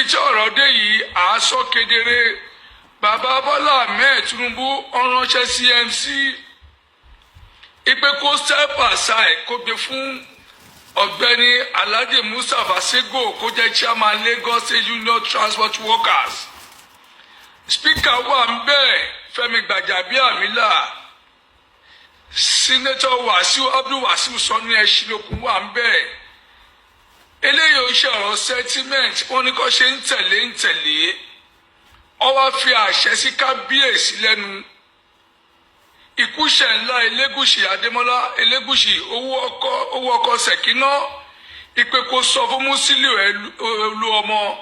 tí ọ̀rọ̀ dé yìí àásọ kedere bàbá Bọ́lá Ahmed Tinubu ọ̀ránṣẹ́ CMC ipe kó step aside kó gbé fún ọ̀gbẹ́ni Alhaji Mustapha Sego kó jẹ́ chairman Lagos State Union Transport Workers. Speaker wà ń bẹ̀ Fẹ́mi Gbàjàbíàmílà. Senator Wasiu Abdul Wasiu Sani Ẹ̀ṣinlókun wà ń bẹ̀. Eléyìí ó ṣe ọ̀rọ̀ sentiment wọ́n ní kó ṣe ń tẹ̀lé. Ó wá fi àṣẹ sí kábíyèsí lẹ́nu. Ìkúṣẹ̀ ńlá Elégùṣì Adémọ́lá Elégùṣì owó ọkọ̀ Ṣẹ̀kínà ìpè kó sọ fún Musiliu Oluomo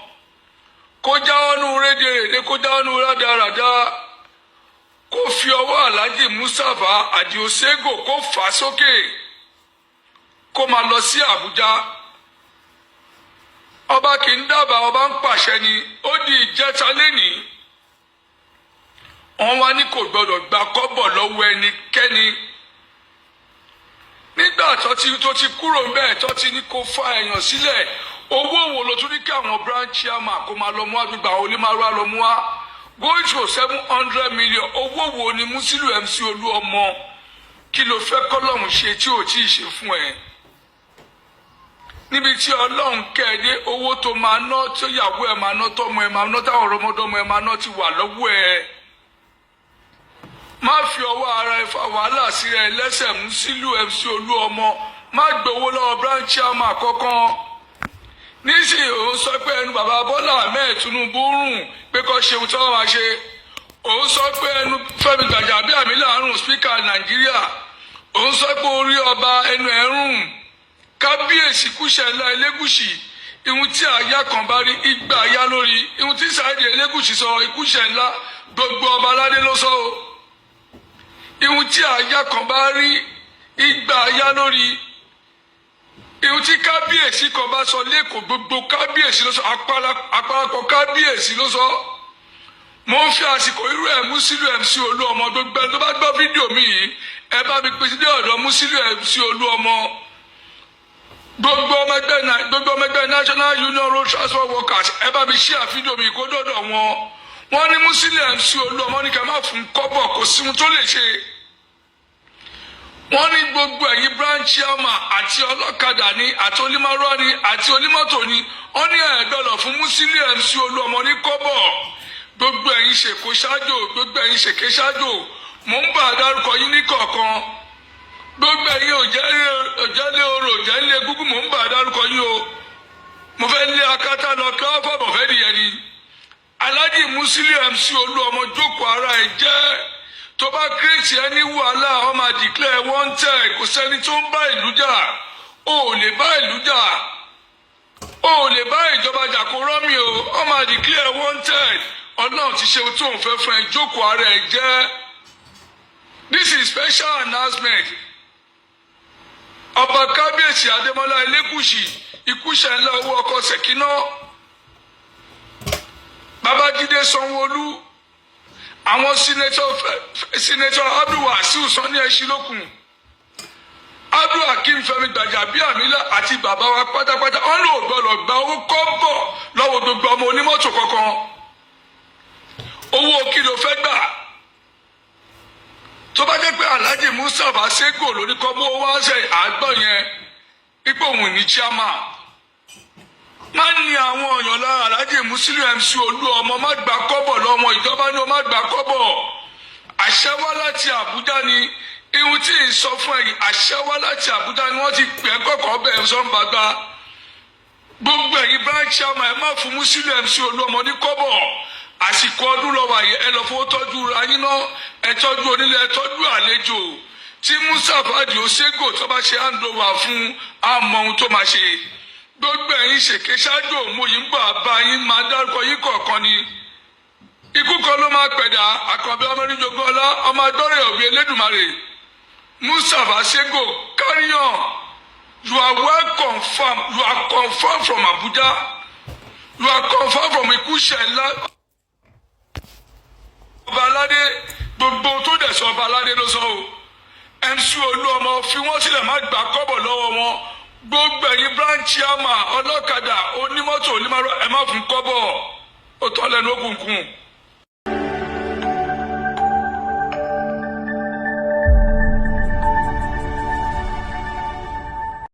kó jáwọ́ nù rédèrèdè kó jáwọ́ nù rádaràdá kó fi ọwọ́ Alhaji Mustapha Adio Sego kó fà á sókè kó máa lọ sí Àbújá. Ọba kì í dábàá ọba ń pàṣẹ ni ó di ìjẹta lénìí. Wọ́n wá ní kò gbọdọ̀ gba kọ́bọ̀ lọ́wọ́ ẹnikẹ́ni. Nígbà tó ti kúrò ńbẹ̀ tó ti ní kó fa èèyàn sílẹ̀ owó wo ló tún ní kí àwọn branch chairman kó máa lọ mú àgbègbè àwọn onímọ̀ọ́rọ́ lọ mú wá going to 700 million owó wo ni Musiliu MC Oluomo kí ló fẹ́ kọ́lọ́hún ṣe tí ò tí ì ṣe fún ẹ. Níbi tí Ọlọ́run kẹ́ẹ̀dé owó tó máa ná tó yàwó ẹ̀ máa ná tọ́mọ ẹ̀ máa ná táwọn ọmọdọ́mọ ẹ̀ máa ná ti wà lọ́wọ́ ẹ̀. Má fi ọwọ́ ara ẹ fa wàhálà sí ẹ lẹ́sẹ̀ Musiliu MC Oluomo má gbowó lọ́wọ́ branch chairman kankan. Nísìnyí òun sọ pé ẹnu bàbá Bọ́lá Ahmed Tinubu rùn pé kó ṣe ohun tí wọ́n máa ṣe. Òun sọ pé ẹnu Fẹ́mi Gbàjàbíàmílà rùn Speaker Nàìjíríà. Òun sọ pé orí ọba ẹnu ẹ̀ rùn. Kábíyèsí Kúṣẹ̀ ńlá Elégùṣì ihun tí àyà kan bá rí igba àyà lórí ihun tí Saheed Elégùṣì sọ Ikúṣẹ̀ ńlá gbogbo ọba aládé ló sọ o. Ihun tí àyà kan bá rí igba àyà lórí ihun tí kábíyèsí kan bá sọ lẹ́kọ̀ọ́ gbogbo kábíyèsí ló sọ àparapọ̀ kábíyèsí ló sọ. Mo ń fi àsìkò irú ẹ̀ Musiliu MC Oluomo gbogbo ẹni tó bá gbọ́ fídíò mi yìí ẹ bá mi pèsè dé ọ̀dọ̀ Musiliu MC Oluomo. Gbogbo ọmọ ẹgbẹ́ National Union Road Transport Workers ẹ bá mi share fídíò mi kó dọ́dọ̀ wọn. Wọ́n ní Musiliu MC Oluomo ní ká má fún kọ́bọ̀ kò sí ohun tó lè ṣe. Wọ́n ní gbogbo ẹ̀yin branch chairman àti ọlọ́kadà ni àti onímọ̀ọ́rọ́ ni àti onímọ́tò ni wọ́n ní ẹ̀ẹ́dọ́lọ̀ fún Musiliu MC Oluomo ní kọ́bọ̀. Gbogbo ẹ̀yin ṣèkó ṣáájò gbogbo ẹ̀yin ṣèké ṣáájò mò ń bá a dárúkọ yín ní kọ̀ọ̀kan. Gbogbo ẹ̀yin òjẹ́lé orò òjẹ́lé gúgú mò ń bá a dárúkọ yín o. Mo fẹ́ lé akátá lọ kí wọ́n fọ̀bọ̀ fẹ́ nìyẹn ni. Alhaji Musiliu MC Oluomo jókòó ara ẹ̀ jẹ́ tó bá kírètì ẹni wàhálà wọ́n máa declare wanted kò sẹ́ni tó ń bá ìlú jà o ò lè bá ìlú jà o ò lè bá ìjọba jà kó rọ́mì o wọ́n máa declare wanted Ọlọ́run ti ṣe ohun tó ń fẹ́ fún ẹ jókòó ara ẹ̀ jẹ́. This is special announcement. Ọba kábíyèsí Adémọ́lá Elégùṣì Ikúṣẹ̀ ńlá owó ọkọ̀ Ṣẹ̀kínà Babájídé Sanwó-Olú àwọn Senator Abdul Wasiu Sani Ẹ̀ṣinlókun Abdul Hakeem Fẹ́mi Gbàjàbíàmílà àti bàbá wa pátápátá wọn lò gbọ́dọ̀ gba owó kọ́bọ̀ lọ́wọ́ gbogbo ọmọ onímọ́tò kankan. Owó kí ló fẹ́ gbà? Tó bá jẹ́ pé Alhaji Mustapha Sego lórí kọ́bọ̀ wá ṣe àgbọ̀ yẹn ipò òun ní chairman. Má ní àwọn èèyàn lára Alhaji Musiliu MC Oluomo má gbà kọ́bọ̀ lọ́mọ ìjọba ni ó má gbà kọ́bọ̀. Àṣẹ wá láti Àbújá ni ihun tí ì sọ fún ẹ̀yìn àṣẹ wá láti Àbújá ni wọ́n ti pè é kọ́kọ́ bẹ́ẹ̀ sọ́nbàgbà. Gbogbo ẹ̀yin branch chairman ẹ má fún Musiliu MC Oluomo ní kọ́bọ̀. Àsìkò ọdún lọ́wọ́ àyè ẹ lọ fowó tọ́jú ayín náà ẹ tọ́jú onílé ẹ tọ́jú àlejò tí Mustapha Adio Sego tó bá ṣe handover fún àmọ́ ohun tó máa ṣe. Gbogbo ẹ̀yin ṣèké ṣáájú mo yìí ń bọ̀ àbá yín máa dárúkọ yín kọ̀ọ̀kan ni. Ikú kan ló máa pẹ̀dà àkànbí ọmọ níjogún ọlá ọmọ agbọ́rẹ̀ òbí Elédùmarè. Mustapha Sego carry on. You are well confirmed. You are confirmed from Abuja. You are confirmed from Ikúṣẹ̀ ńlá. Ọba aládé gbogbo tó dẹ̀ sọ ọba aládé ló sọ o. MC Oluomo fi wọ́n sílẹ̀ má gbà kọ́bọ̀ lọ́wọ́ wọn. Gbogbo ẹ̀yin branch chairman ọlọ́kadà onímọ́tò onímọ̀rọ̀ ẹ má fún kọ́bọ̀. lẹ́nu òkùnkùn.